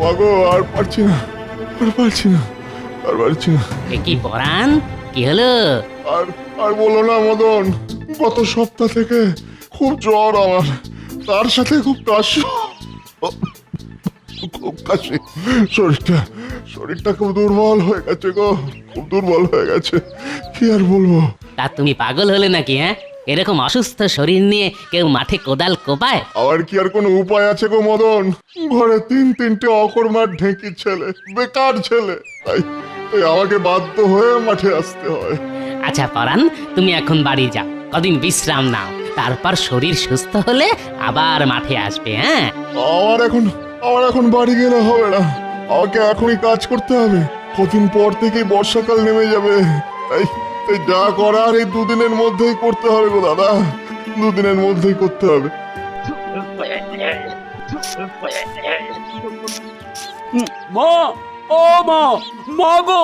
মাগো, আর পারছি না, আর পারছি না, আর পারছি না। এ কি পরাণ, কি হলো? আর আর বলো না মদন, গত সপ্তাহ থেকে খুব জ্বর আমার, তার সাথে খুব কাশি, খুব কাশি। শরীরটা শরীরটা খুব দুর্বল হয়ে গেছে গো, খুব দুর্বল হয়ে গেছে, কি আর বলবো। তা তুমি পাগল হলে নাকি? হ্যাঁ, এরকম অসুস্থ শরীর নিয়ে কেউ মাঠে কোদাল কোপায়? আর কি আর কোনো উপায় আছে গো মদন? ঘরে তিনটে অকর্মার ঢেঁকি ছেলে, বেকার ছেলে, তাই তাই আমাকে বাধ্য হয়ে মাঠে আসতে হয়। আচ্ছা পরাণ, তুমি এখন বাড়ি যাও, কদিন বিশ্রাম নাও, তারপর শরীর সুস্থ হলে আবার মাঠে আসবে। হ্যাঁ, আমার এখন বাড়ি গেলে হবে না, আমাকে এখনই কাজ করতে হবে। কদিন পর থেকেই বর্ষাকাল নেমে যাবে, তাই তাই যা করার এই দুদিনের মধ্যেই করতে হবে গো দাদা, দুদিনের মধ্যেই করতে হবে। মা, ও মা, মা গো!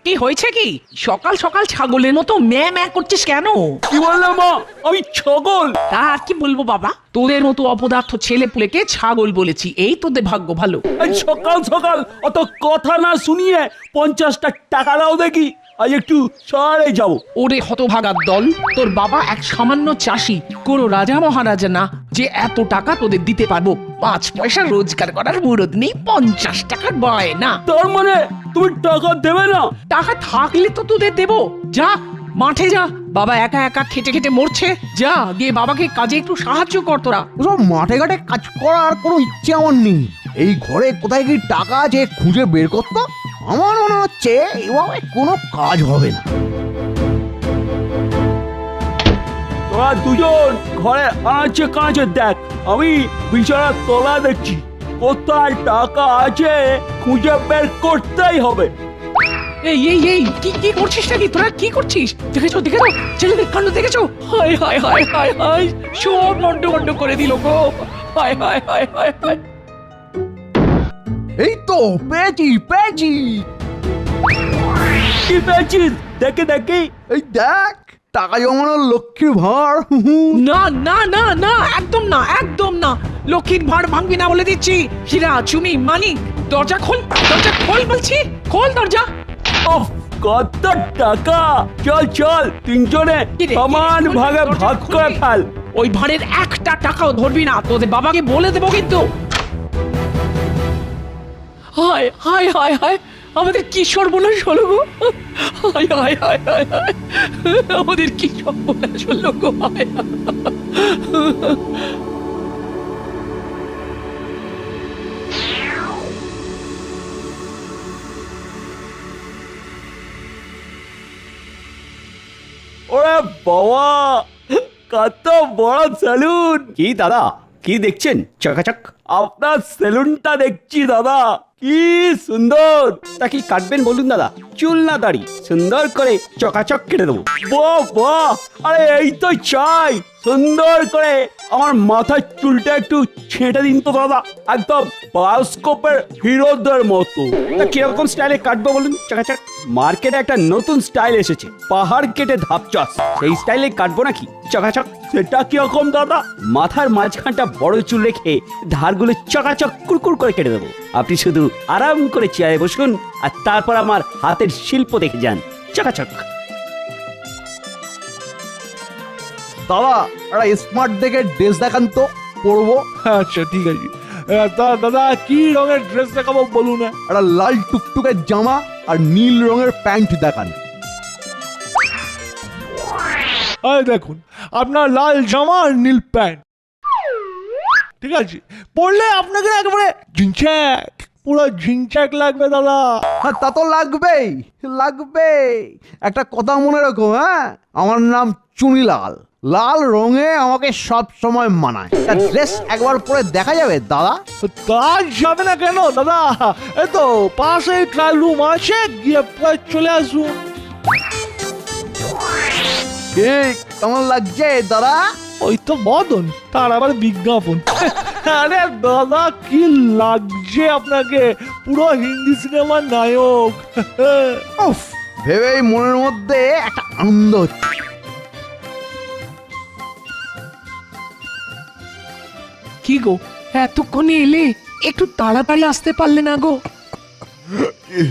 কি হয়েছে কি? সকাল সকাল ছাগলের মতো ম্যাঁ ম্যাঁ করছিস কেন? কি বললে মা? আমি ছাগল? তা আর কি বলবো বাবা, তোদের মতো অপদার্থ ছেলে পুলেকে ছাগল বলেছি, এই তোদের ভাগ্য ভালো। আজ সকাল সকাল অত কথা না শুনিয়ে 50টা টাকা দাও দেখি, আজ একটু শহরে যাব। ওরে হতভাগার দল, তোর বাবা এক সামান্য চাষি, কোনো রাজা মহারাজা না যে এত টাকা তোদের দিতে পারবো। 5 পয়সা রোজগার করার মুরদ নেই, 50 টাকার বায়না। তার মানে তুমি টাকা দেবে না? টাকা থাকলে তো তোদের দেবো। যা মাঠে যা, বাবা একা একা খেটে খেটে মরছে, যা গিয়ে বাবাকে কাজে একটু সাহায্য কর তোরা। ওসব মাঠে ঘাটে কাজ করার কোনো ইচ্ছে আমার নেই। এই ঘরে কোথায় কি টাকা আছে খুঁজে বের করতো। আমার মনে হচ্ছে এভাবে কোনো কাজ হবে না। তোরা দুজন ঘরে আনাচে কাঁচে দেখ, আমি বিছানা তলা দেখছি, কোথায় টাকা আছে খুঁজে বের করতেই হবে। এই এই এই কি কি করছিস নাকি তোরা? কি করছিস? দেখেছো দেখেছো ছেলেদের কাণ্ড দেখেছো? হায় হায় হায় হায় হায়, সব লন্ড করে দিল গো। হায় হায় হায় হায় হায়। এই তো পেয়েছি পেয়েছি। কি পেয়েছিস? দেখে দেখি। এই দেখ, টাকা জমানোর লক্ষ্মীর ভাঁড়। না না না না, একদম না, একদম না, লক্ষ্মীর ভাঁড় ভাঙবি না বলে দিচ্ছি। হীরা চুনি মানিক, দরজা খোল, দরজা খোল বলছি, খোল দরজা। ওহ, কত টাকা! চল চল, তিনজনে সমান ভাগে ভাগ করে ফেল। ওই ভাঁড়ের একটা টাকাও ধরবি না, তোদের বাবাকে বলে দেবো কিন্তু। হায় হায় হায় হায়, আমাদের কি সর্বনাশ হলো গো। হায় হায় হায় হায় হায়, আমাদের কি সর্বনাশ হলো গো। হায় ওরে বাবা, কত বড় সেলুন! কি দাদা, কি দেখছেন? চকাচক আপনার সেলুনটা দেখছি দাদা, কি সুন্দর! তা কি কাটবেন বলুন দাদা? চুল না দাড়ি, সুন্দর করে চকাচক কেটে দেবো। বাহ বাহ, আরে এই তো চাই, সুন্দর করে আমার মাথার চুলটা একটু ছেঁটে দিন তো দাদা, একদম বায়োস্কোপের হিরোদের মতো। তা কিরকম স্টাইলে কাটবো বলুন? চকাচক মার্কেটে একটা নতুন স্টাইল এসেছে, পাহাড় কেটে ধাপ চাষ, সেই স্টাইলে কাটবো নাকি? চকাচক সেটা কিরকম দাদা? মাথার মাঝখানটা বড় চুল রেখে ধারগুলো চকাচক কুরকুর করে কেটে দেবো। আপনি শুধু আরাম করে চেয়ারে বসুন আর তারপর আমার হাতের শিল্প দেখে যান। চকাচক। দাদা, একটা স্মার্ট দেখে ড্রেস দেখান তো, পরবো। আচ্ছা ঠিক আছে। দাদা কি রঙের ড্রেস দেখাবো বলুন? একটা লাল টুকটুকের জামা আর নীল রঙের প্যান্ট দেখান। এই দেখুন, আপনার লাল জামা আর নীল প্যান্ট, ঠিক আছে? পরলে আপনাকে একেবারে ঝিংচ্যাক, পুরো ঝিংচ্যাক লাগবে দাদা। হ্যাঁ, তা তো লাগবেই লাগবে। একটা কথা মনে রাখো, হ্যাঁ, আমার নাম চুনিলাল। লাল রঙে আমাকে সব সময় মানায়। ড্রেস একবার পরে দেখা যাবে দাদা? তা যাবে না কেন দাদা? এই তো পাশেই ট্রায়াল রুম আছে, গিয়ে পরে চলে আসুন। ঠিক কেমন লাগছে দাদা? ওই তো বদন, তার আবার বিজ্ঞাপন। আরে দাদা কি লাগছে আপনাকে, পুরো হিন্দি সিনেমার নায়ক। উফ, ভেবেই মনের মধ্যে একটা আনন্দ হচ্ছে। কি গো এতক্ষণে এলে, একটু তাড়াতাড়ি আসতে পারলে না গো? কি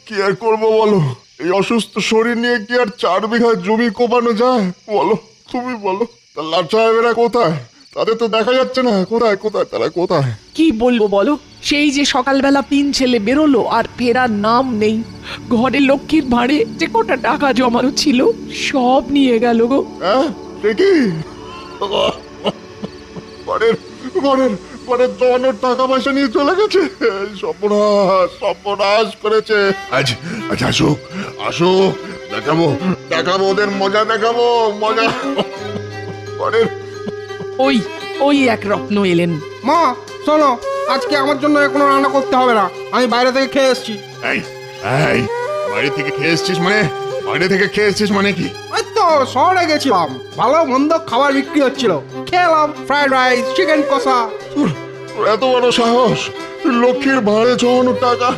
কি আর করবো বলো, এই অসুস্থ শরীর নিয়ে কি আর 4 বিঘা জমি কোপানো যায় বলো? তুমি বলো। তা লাট সাহেবেরা কোথায়? তাদের তো দেখা যাচ্ছে না। কোথায় কোথায় তারা কোথায়? কি বলবো বলো, সেই যে সকালবেলা 3 ছেলে বেরোলো আর ফেরার নাম নেই। ঘরে লক্ষ্মীর ভাঁড়ে যে কটা টাকা জমানো ছিল সব নিয়ে গেল গো। হ্যাঁ সে কি? ঘরের ঘরের ঘরের জমানোর টাকা পয়সা নিয়ে চলে গেছে। সর্বনাশ সর্বনাশ করেছে। আজ আজ আসুক আসুক, দেখাবো দেখাবো ওদের মজা, দেখাবো মজা। ঘরের ওই ওই এক রত্ন এলেন। মা শোনো, আজকে আমার জন্য কোনো রান্না করতে হবে না, আমি বাইরে থেকে খেয়ে এসেছি। এই এই বাইরে থেকে খেয়ে এসছিস মানে? বাইরে থেকে খেয়ে এসছিস মানে কি? ওই তো শহরে গেছিলাম, ভালো মন্দ খাবার বিক্রি হচ্ছিল, খেলাম ফ্রাইড রাইস, চিকেন কষা। তোর এত বড় সাহস, তুই লক্ষ্মীর ভাঁড়ে জমানো টাকা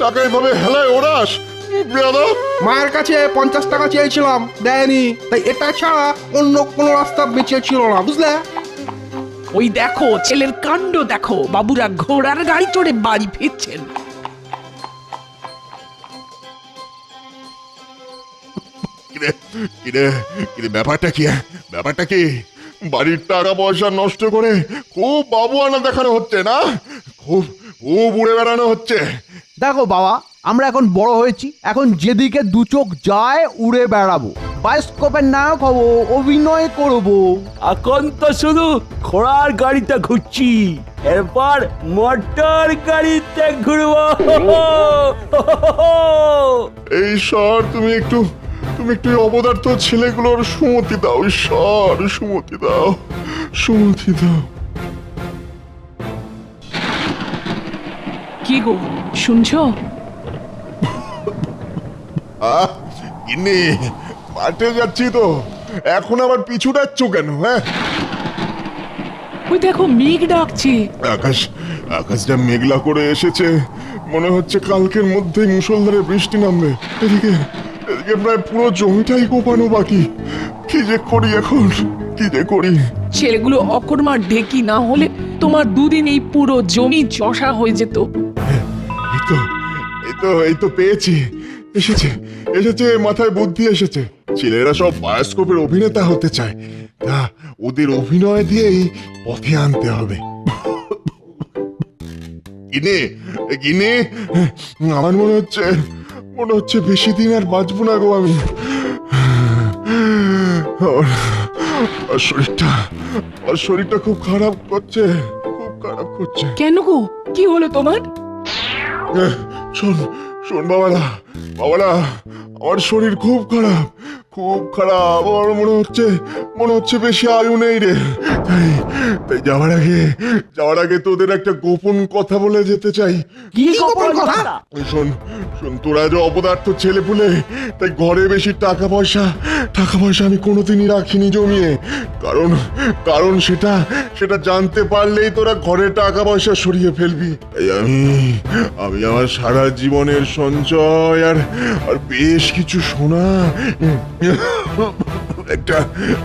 টাকা এভাবে হেলায় ওড়াস? বেয়াদব! মায়ের কাছে 50 টাকা চেয়েছিলাম, দেয়নি, তাই এটা ছাড়া অন্য কোনো রাস্তা বেঁচে ছিল না, বুঝলে? ওই দেখো ছেলের কাণ্ড দেখো, বাবুরা ঘোড়ার গাড়ি চড়ে বাড়ি ফিরছেন। কিরে কিরে কিরে ব্যাপারটা কি? ব্যাপারটা কি? বাড়ির টাকা পয়সা নষ্ট করে খুব বাবু আনা দেখানো হচ্ছে না? খুব খুব উড়ে বেড়ানো হচ্ছে। দেখো বাবা, আমরা এখন বড় হয়েছি, এখন যেদিকে 2 চোখ যায় উড়ে বেড়াবো, বায়োস্কোপের নায়ক হবো, অভিনয় করবো। এখন তো শুধু ঘোড়ার গাড়িতে ঘুরছি, এরপর মোটর গাড়িতে ঘুরবো। এই ঈশ্বর, তুমি একটু এই অপদার্থ ছেলেগুলোর সুমতি দাও। ঈশ্বর সুমতি দাও, সুমতি দাও। কি গো শুনছো? ইনি মাঠে যাচ্ছি তো, এখন আবার পিছু ডাকছো কেন? হ্যাঁ, ওই দেখো মেঘ ডাকছে। আকাশটা মেঘলা করে এসেছে, মনে হচ্ছে কালকের মধ্যেই মুষলধারে বৃষ্টি নামবে। এদিকে প্রায় পুরো জমিটাই কোপানো বাকি। কি যে করি এখন, কি যে করি? ছেলেগুলো অকর্মার ঢেকি না হলে তোমার 2 দিন এই পুরো জমি চষা হয়ে যেত। এই তো পেয়েছি। এসেছে মাথায় বুদ্ধি এসেছে। ছেলেরা সব বায়োস্কোপের অভিনেতা হতে চায়, তা ওদের অভিনয় দিয়েই পথে আনতে হবে। গিনে আমার মনে হচ্ছে বেশি দিন আর বাঁচবো না গো আমি। আর শরীরটা খুব খারাপ করছে। কেন গো, কি হলো তোমার? শোন বাবারা, আমার শরীর খুব খারাপ। আমার মনে হচ্ছে বেশি আয়ু নেই রে। তাই যাওয়ার আগে তোদের একটা গোপন কথা বলে যেতে চাই। কি গোপন কথা? শোন, তোরা যে অপদার্থ ছেলে পুলে, তাই ঘরে বেশি টাকা পয়সা আমি কোনোদিনই রাখিনি জমিয়ে। কারণ সেটা জানতে পারলেই তোরা ঘরে টাকা পয়সা সরিয়ে ফেলবি। তাই আমি আমার সারা জীবনের সঞ্চয় আর বেশ কিছু সোনা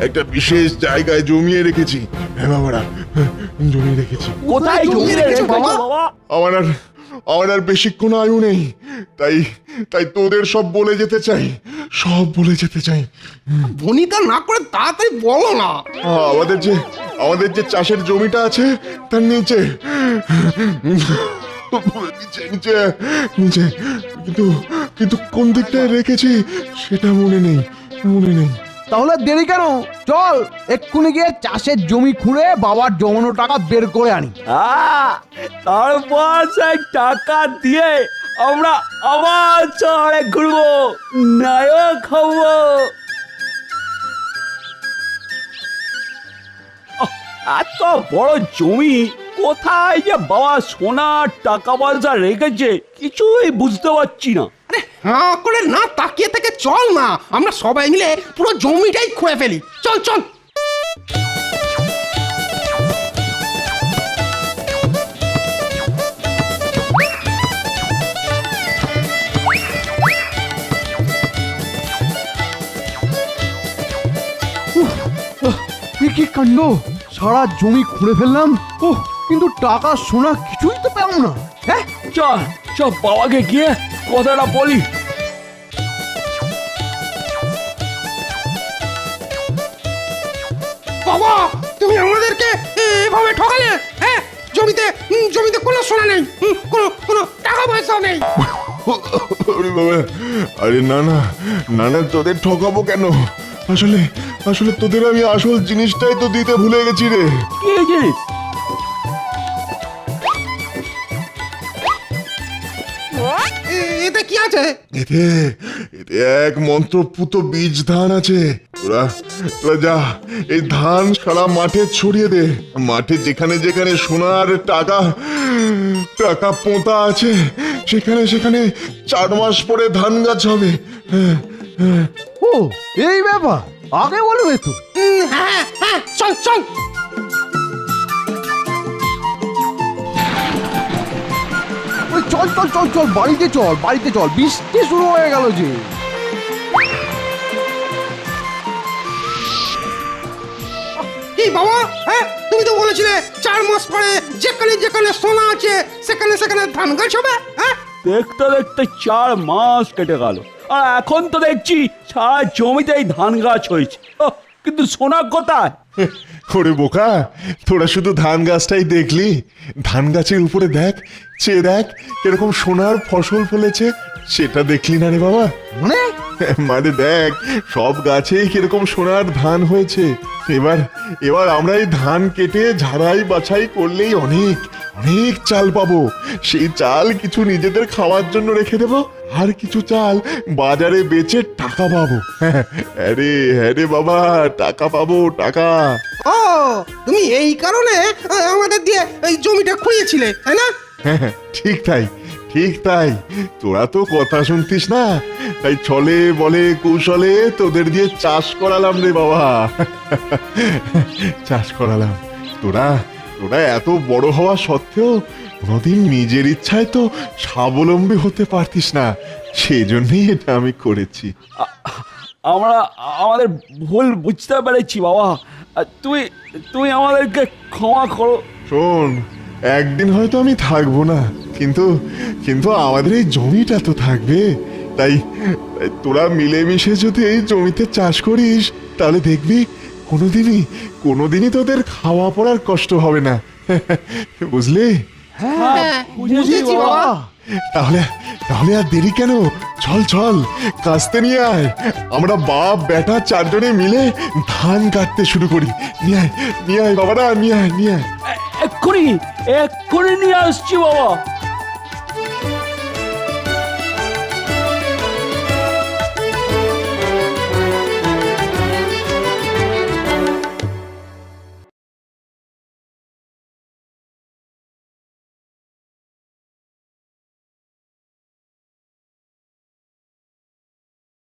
একটা বিশেষ জায়গায় জমিয়ে রেখেছি। হ্যাঁ বাবারা, জমিয়ে রেখেছি। কোথায় জমিয়ে রেখেছো বাবা? আমার আর বেশিক্ষণ আয়ু নেই, তাই তোদের সব বলে যেতে চাই। ভনিতা না করে তাড়াতাড়ি বলো না। আমাদের যে চাষের জমিটা আছে তার নিচে কিন্তু কোন দিকটায় রেখেছি সেটা মনে নেই। তাহলে দেরি কেন? চল এক্ষুনি গিয়ে চাষের জমি খুঁড়ে বাবার জমানো টাকা বের করে আনি। তারপর সেই টাকা দিয়ে আমরা আবার শহরে ঘুরবো, নায়ক হবো। এত বড় জমি কোথায় যে বাবা সোনার টাকা পয়সা রেখেছে কিছুই বুঝতে পারছি না। আরে হ্যাঁ করে না তাকিয়ে থেকে চল না, আমরা সবাই মিলে পুরো জমিটাই খুঁড়ে ফেলি। চল চল। কি কাণ্ড, সারা জমি খুঁড়ে ফেললাম। কিন্তু টাকা সোনা কিছুই তো পেলাম না। হ্যাঁ, চল চল বাবাকে গিয়ে কথাটা বলি। বাবা তুমি আমাদেরকে এভাবে ঠকালে। হ্যাঁ, জমিতে জমিতে কোনো সোনা নেই, কোনো টাকা পয়সা নেই। ওরে বাবা, আরে না না না না, তোদের ঠকাবো কেন? আসলে আসলে তোদের আমি আসল জিনিসটাই তো দিতে ভুলে গেছি রে। কি জিনিস? এতে কি আছে? এতে এতে এক মন্ত্রপুত বীজ ধান আছে। তোরা তোরা যা, এই ধান সারা মাঠে ছড়িয়ে দে। মাঠে যেখানে যেখানে সোনার টাকা টাকা পোঁতা আছে, সেখানে সেখানে 4 মাস পরে ধান গাছ হবে। হ্যাঁ হ্যাঁ। ও এই ব্যাপার, আগে বলবে তো। হ্যাঁ হ্যাঁ, চল চল। ওই চল চল চল চল, বাড়িতে চল, বাড়িতে চল, বৃষ্টি শুরু হয়ে গেল যে। কি বাবা, হ্যাঁ তুমি তো বলেছিলে 4 মাস পরে যেখানে যেখানে সোনা আছে সেখানে সেখানে ধান গাছ হবে। হ্যাঁ, দেখতে দেখতে 4 মাস কেটে গেল, আর এখন তো দেখছি সারা জমিতেই ধান গাছ হয়েছে। কিন্তু সোনা কোথায়? ওরে বোকা, তোরা শুধু ধান গাছটাই দেখলি। ধান গাছের উপরে দেখ, চেয়ে দেখ কিরকম সোনার ফসল ফলেছে, সেটা দেখলি না রে বাবা? মানে মানে দেখ, সব গাছেই কিরকম সোনার ধান হয়েছে। এবার এবার আমরা এই ধান কেটে ঝাড়াই বাছাই করলেই অনেক অনেক চাল পাবো। সেই চাল কিছু নিজেদের খাওয়ার জন্য রেখে দেবো, আর কিছু চাল বাজারে বেচে টাকা পাবো। হ্যাঁ রে বাবা, টাকা পাবো, টাকা। ও তুমি এই কারণে আমাদের দিয়ে এই জমিটা খুঁড়িয়েছিলে, তাই না? হ্যাঁ, ঠিক তাই, ঠিক তাই। তোরা তো কথা শুনতিস না, তাই ছলে বলে কৌশলে তোদের দিয়ে চাষ করালাম রে বাবা। চাষ করালাম। তোরা তোরা এত বড় হওয়া সত্ত্বেও কোনোদিন নিজের ইচ্ছায় তো স্বাবলম্বী হতে পারতিস না, সেই জন্যই এটা আমি করেছি। আমরা আমাদের ভুল বুঝতে পেরেছি বাবা। তুমি তুমি আমাদেরকে ক্ষমা করো। শোন, একদিন হয়তো আমি থাকবো না, কিন্তু কিন্তু আমাদের এই জমিটা তো থাকবে। তাই তাই তোরা মিলেমিশে যদি এই জমিতে চাষ করিস, তাহলে দেখবি কোনোদিনই তোদের খাওয়া পড়ার কষ্ট হবে না। বুঝলি? হ্যাঁ, বুঝেছি বাবা। তাহলে তাহলে আর দেরি কেন? চল চল, কাস্তে নিয়ে আয়। আমরা বাপ বেটা 4 জনে মিলে ধান কাটতে শুরু করি। নিয়ে আয় বাবারা, নিয়ে আয়। এক্ষুনি এক্ষুনি নিয়ে আসছি বাবা।